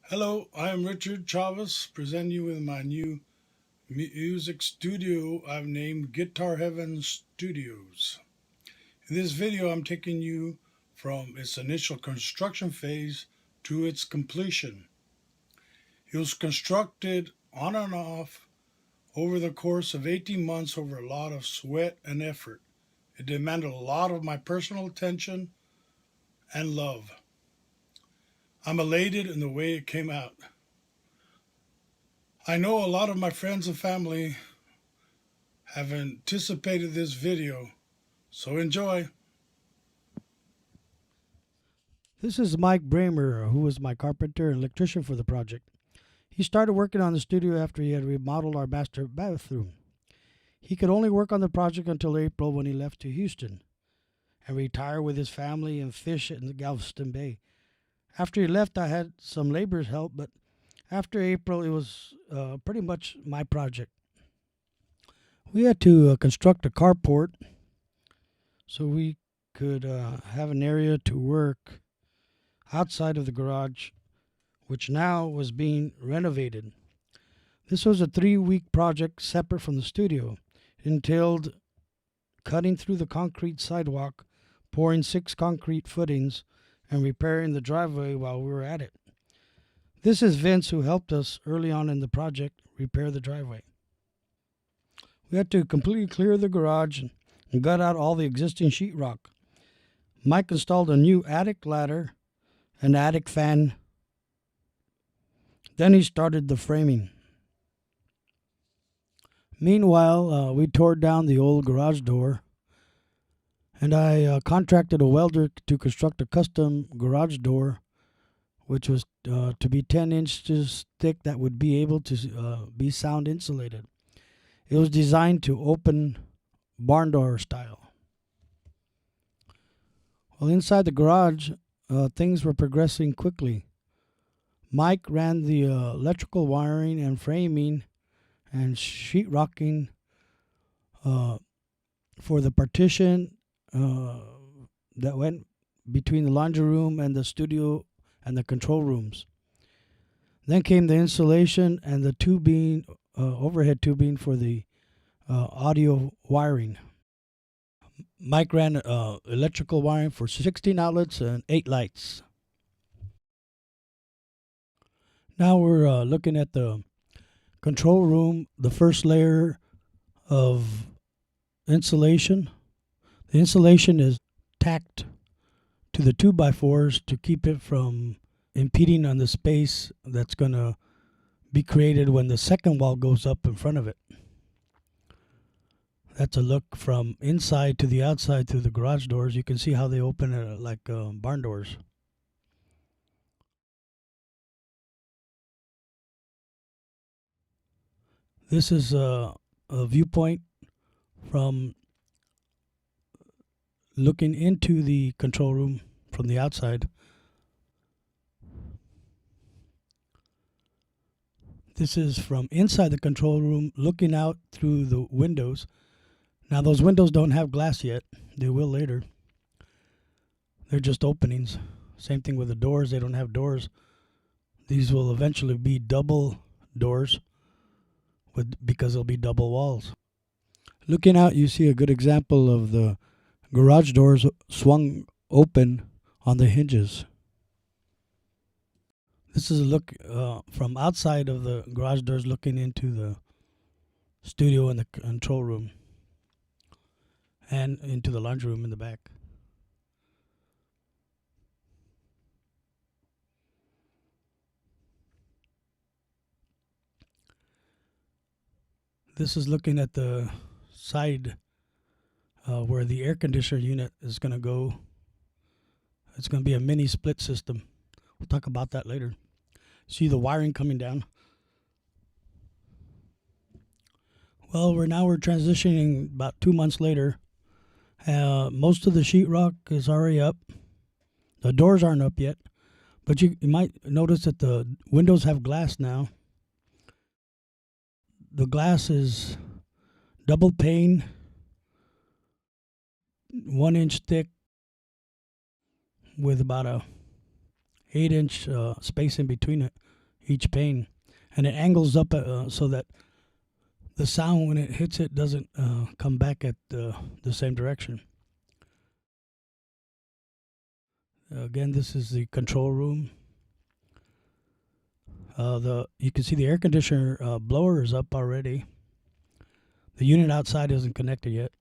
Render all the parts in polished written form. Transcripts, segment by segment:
Hello, I am Richard Chavez, presenting you with my new music studio I've named Guitar Heaven Studios. In this video, I'm taking you from its initial construction phase to its completion. It was constructed on and off over the course of 18 months over a lot of sweat and effort. It demanded a lot of my personal attention and love. I'm elated in the way it came out. I know a lot of my friends and family have anticipated this video, so enjoy. This is Mike Bramer, who was my carpenter and electrician for the project. He started working on the studio after he had remodeled our master bathroom. He could only work on the project until April when he left to Houston and retire with his family and fish in the Galveston Bay. After he left, I had some laborers help, but after April, it was pretty much my project. We had to construct a carport so we could have an area to work outside of the garage, which now was being renovated. This was a 3-week project separate from the studio. It entailed cutting through the concrete sidewalk, pouring 6 concrete footings, and repairing the driveway while we were at it. This is Vince, who helped us early on in the project repair the driveway. We had to completely clear the garage and gut out all the existing sheetrock. Mike installed a new attic ladder, an attic fan. Then he started the framing. Meanwhile, we tore down the old garage door, and I contracted a welder to construct a custom garage door, which was to be 10 inches thick that would be able to be sound insulated. It was designed to open barn door style. Well, inside the garage, things were progressing quickly. Mike ran the electrical wiring and framing and sheetrocking for the partition that went between the laundry room and the studio and the control rooms. Then came the insulation and the tubing, overhead tubing for the audio wiring. Mike ran electrical wiring for 16 outlets and 8 lights. Now we're looking at the control room, the first layer of insulation. The insulation is tacked to the 2x4s to keep it from impeding on the space that's going to be created when the second wall goes up in front of it. That's a look from inside to the outside through the garage doors. You can see how they open like barn doors. This is a viewpoint from looking into the control room from the outside. This is from inside the control room looking out through the windows. Now those windows don't have glass yet. They will later. They're just openings. Same thing with the doors. They don't have doors. These will eventually be double doors because they'll be double walls. Looking out, you see a good example of the garage doors swung open on the hinges. This is a look from outside of the garage doors looking into the studio and the control room and into the laundry room in the back. This is looking at the side where the air conditioner unit is going to go. It's going to be a mini split system. We'll talk about that later. See the wiring coming down. Well, we're transitioning about 2 months later. Most of the sheetrock is already up. The doors aren't up yet, but you might notice that the windows have glass now. The glass is double pane, 1 inch thick, with about a 8-inch space in between it. each pane, and it angles up so that the sound when it hits it doesn't come back at the same direction. Again, this is the control room. You can see the air conditioner blower is up already. The unit outside isn't connected yet.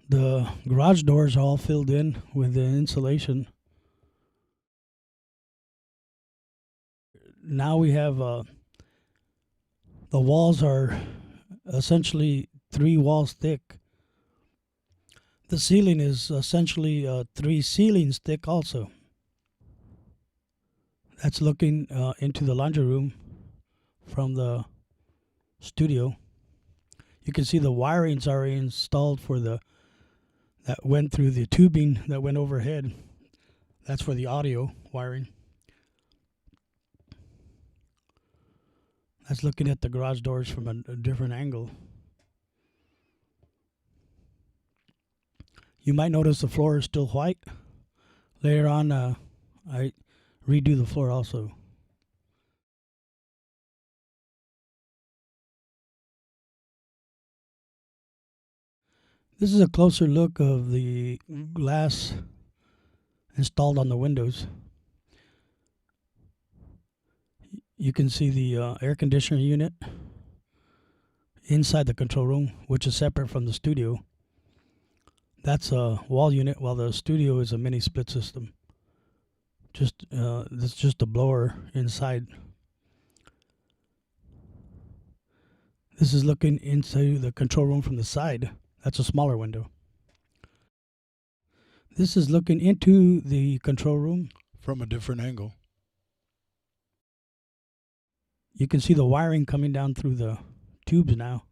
The garage doors are all filled in with the insulation. Now we have the walls are essentially 3 walls thick. The ceiling is essentially 3 ceilings thick also. That's looking into the laundry room from the studio. You can see the wirings are installed for that went through the tubing that went overhead. That's for the audio wiring. That's looking at the garage doors from a different angle. You might notice the floor is still white. Later on, I redo the floor also. This is a closer look of the glass installed on the windows. You can see the air conditioner unit inside the control room, which is separate from the studio. That's a wall unit, while the studio is a mini split system. That's just a blower inside. This is looking into the control room from the side. That's a smaller window. This is looking into the control room From a different angle. You can see the wiring coming down through the tubes now.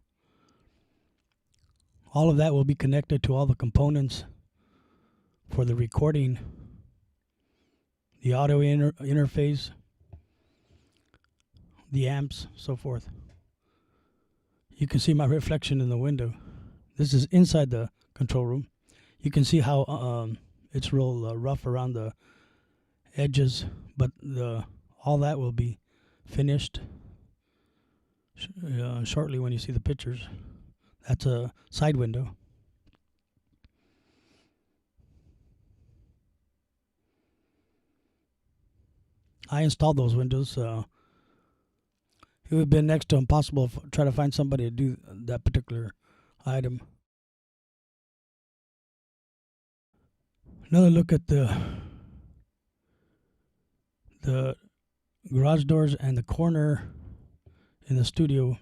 All of that will be connected to all the components for the recording, the audio interface, the amps, so forth. You can see my reflection in the window. This is inside the control room. You can see how it's real rough around the edges, but all that will be finished shortly when you see the pictures. That's a side window. I installed those windows. It would have been next to impossible to try to find somebody to do that particular item. Another look at the garage doors and the corner in the studio.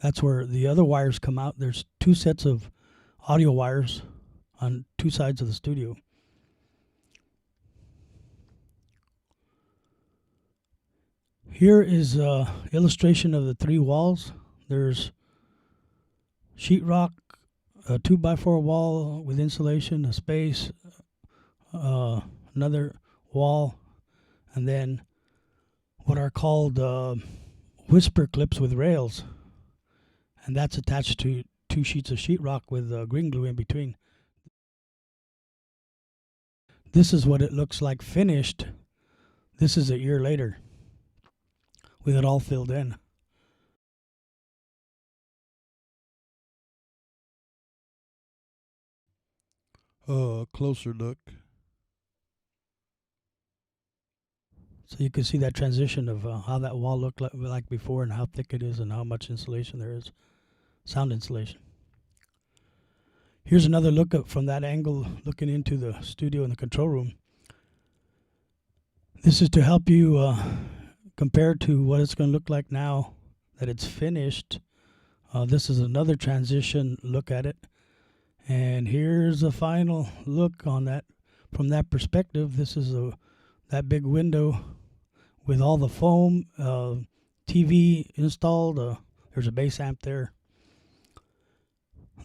That's where the other wires come out. There's 2 sets of audio wires on 2 sides of the studio. Here is an illustration of the 3 walls. There's sheetrock, a 2x4 wall with insulation, a space, another wall, and then what are called whisper clips with rails. And that's attached to 2 sheets of sheetrock with green glue in between. This is what it looks like finished. This is a year later with it all filled in. Closer look. So you can see that transition of how that wall looked like before and how thick it is and how much insulation there is. Sound insulation. Here's another look up from that angle, looking into the studio and the control room. This is to help you compare to what it's going to look like now that it's finished. This is another transition look at it. And here's a final look on that. From that perspective, this is that big window with all the foam, TV installed. There's a bass amp there.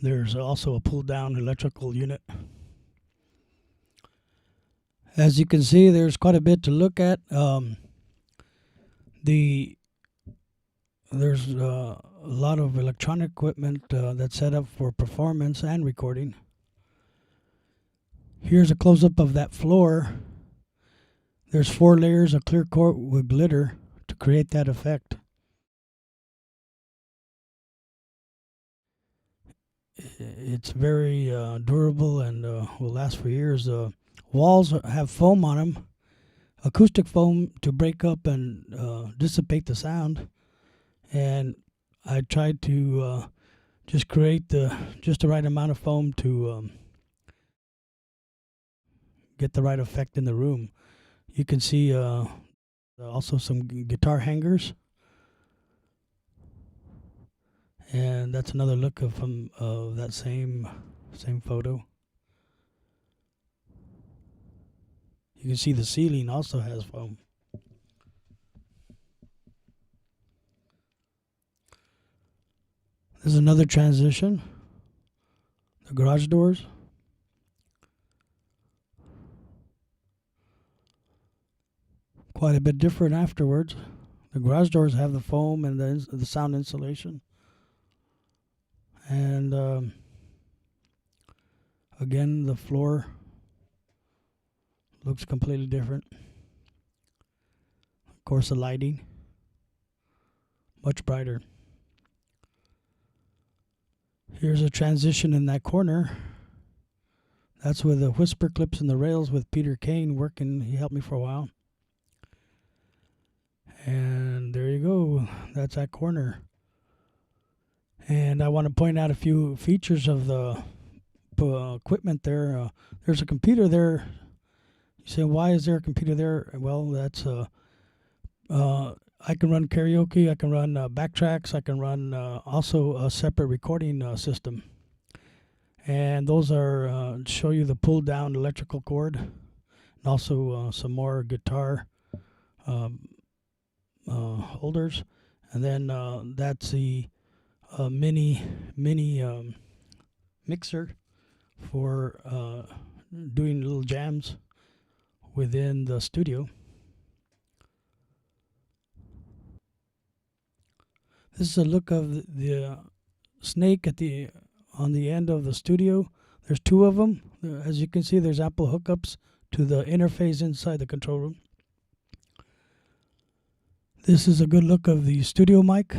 There's also a pull-down electrical unit. As you can see, there's quite a bit to look at. There's a lot of electronic equipment that's set up for performance and recording. Here Here's a close-up of that floor. There's 4 layers of clear coat with glitter to create that effect. It's very durable and will last for years. Walls have foam on them, acoustic foam to break up and dissipate the sound. And I tried to just create just the right amount of foam to get the right effect in the room. You can see also some guitar hangers, and that's another look of that same photo. You can see the ceiling also has foam. There's another transition. The garage doors. Quite a bit different afterwards. The garage doors have the foam and the sound insulation. And again, the floor looks completely different. Of course, the lighting, much brighter. Here's a transition in that corner. That's with the whisper clips and the rails with Peter Kane working. He helped me for a while. And there you go. That's that corner. And I want to point out a few features of the equipment there. There's a computer there. You say, why is there a computer there? Well, that's I can run karaoke. I can run backtracks. I can run also a separate recording system. And those are show you the pull down electrical cord, and also some more guitar holders. And then that's the mini mixer for doing little jams within the studio. This is a look of the snake on the end of the studio. There's 2 of them. As you can see, there's ample hookups to the interface inside the control room. This is a good look of the studio mic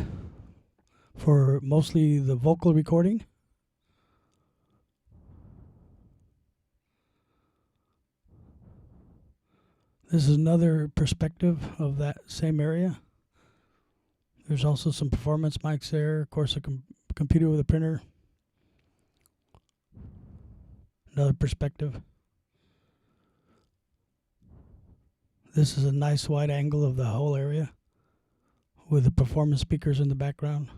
for mostly the vocal recording. This is another perspective of that same area. There's also some performance mics there. Of course, a computer with a printer. Another perspective. This is a nice wide angle of the whole area with the performance speakers in the background.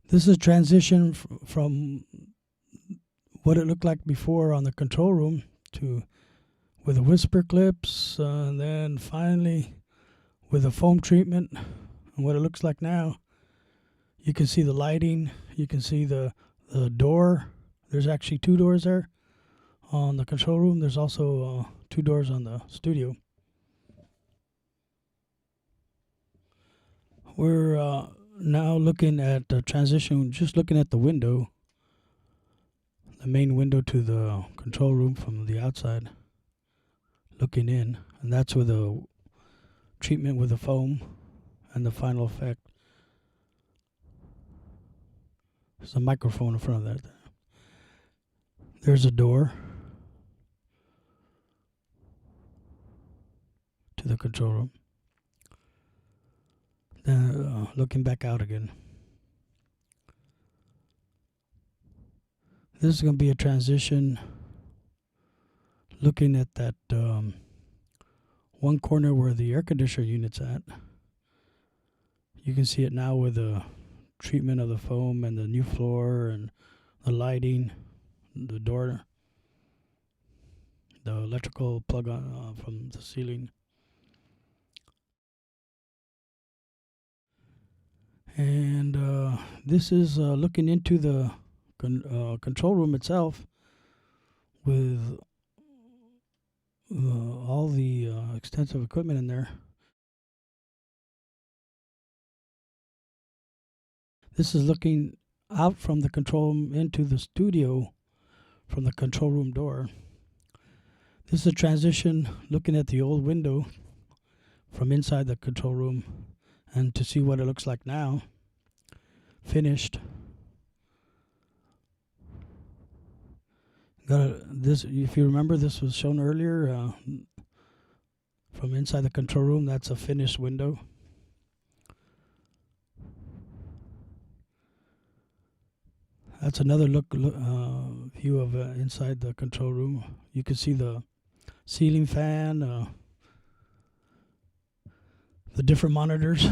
This is transition from what it looked like before on the control room to with the whisper clips, and then finally with the foam treatment and what it looks like now. You can see the lighting. You can see the door. There's actually 2 doors there on the control room. There's also 2 doors on the studio. We're now looking at the transition, just looking at the window, the main window to the control room from the outside, looking in, and that's with the treatment with the foam and the final effect. There's a microphone in front of that. There's a door to the control room. Then looking back out again. This is going to be a transition looking at that one corner where the air conditioner unit's at. You can see it now with the treatment of the foam and the new floor and the lighting, the door, the electrical plug on from the ceiling. And this is looking into the control room itself with all the extensive equipment in there. This is looking out from the control room into the studio from the control room door. This is a transition looking at the old window from inside the control room and to see what it looks like now, finished. This, if you remember, this was shown earlier from inside the control room. That's a finished window. That's another view of inside the control room. You can see the ceiling fan, the different monitors.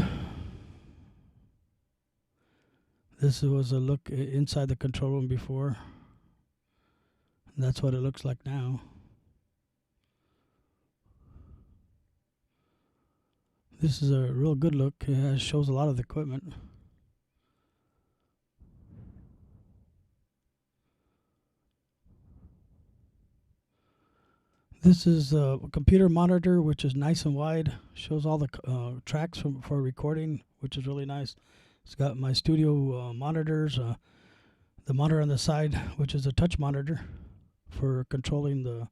This was a look inside the control room before. That's what it looks like now. This is a real good look. It shows a lot of the equipment. This is a computer monitor, which is nice and wide. Shows all the tracks for recording, which is really nice. It's got my studio monitors, the monitor on the side, which is a touch monitor for controlling the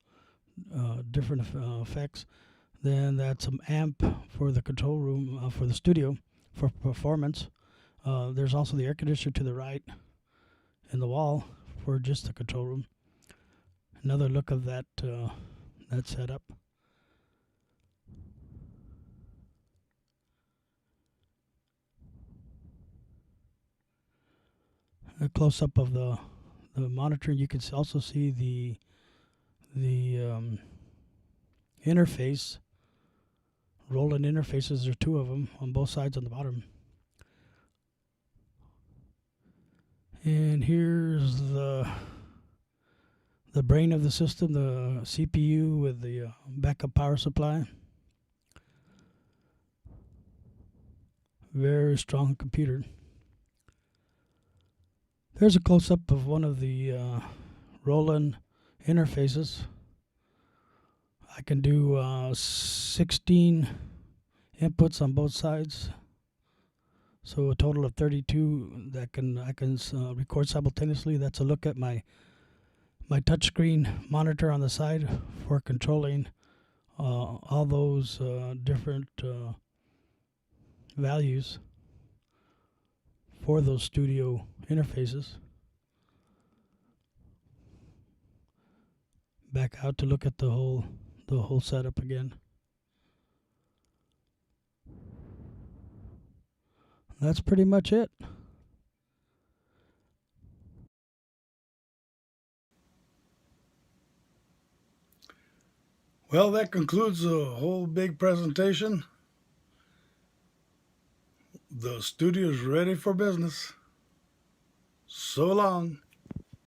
different effects. Then that's an amp for the control room, for the studio, for performance. There's also the air conditioner to the right in the wall for just the control room. Another look of that setup. A close-up of the monitor. You can also see the interface, Roland interfaces. There are two of them on both sides on the bottom. And here's the brain of the system, the CPU with the backup power supply. Very strong computer. There's a close-up of one of the Roland interfaces. I can do 16 inputs on both sides, so a total of 32 that I can record simultaneously. That's a look at my touchscreen monitor on the side for controlling all those different values for those studio interfaces. Back out to look at the whole setup again. That's pretty much it. Well, that concludes the whole big presentation. The studio's ready for business. So long.